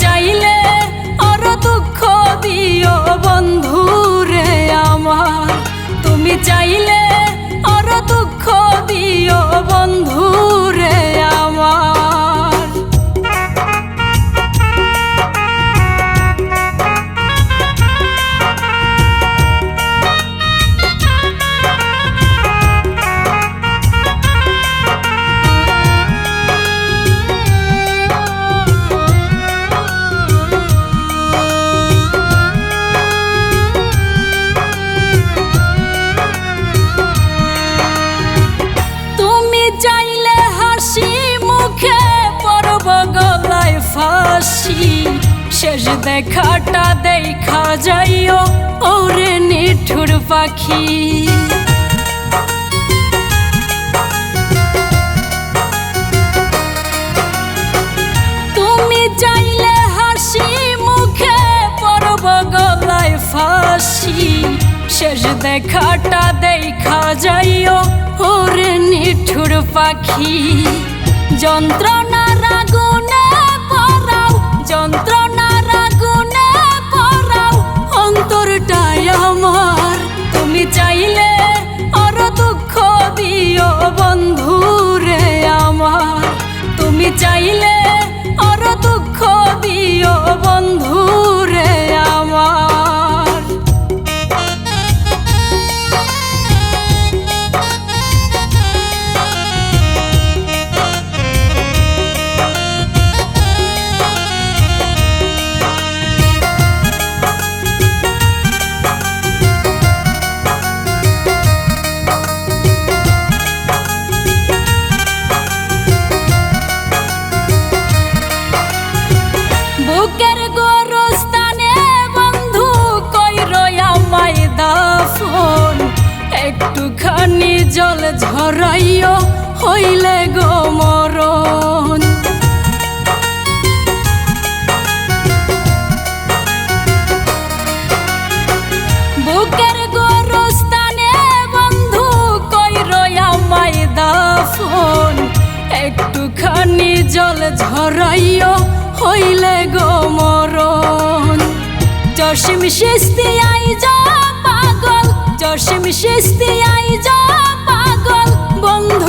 চাইলে আরো দুঃখ দিও বন্ধু রে আমার, তুমি চাইলে আরো দুঃখ দিও বন্ধু রে আমার। শেষ দেখাটা দেখা যাইও ওরে নিঠুর পাখি, তুমি চাইলে হাসি মুখে পরব গলায় ফাঁসি। শেষ দেখাটা দেখা যাইও ওরে নিঠুর পাখি, যন্ত্রণার আগুনে পড়াও, যন্ত্রণার আগুনে পড়াও অন্তরটাই আমার। তুমি চাইলে আরো দুঃখ দিও বন্ধু রে আমার, তুমি চাইলে আরো দুঃখ দিও বন্ধু রে আমার। বুকের গোরস্থানে বন্ধু কইরো আমায় দাফন, একটুখানি জল ঝরাইও হইলে গো মরণ। বুকের গোরস্থানে বন্ধু কইরো আমায় দাফন, একটুখানি জল ঝরাইও হইলে গো মরণ। জসিম চিশতি আইজা পাগল, জসিম চিশতি আইজা পাগল বন্ধু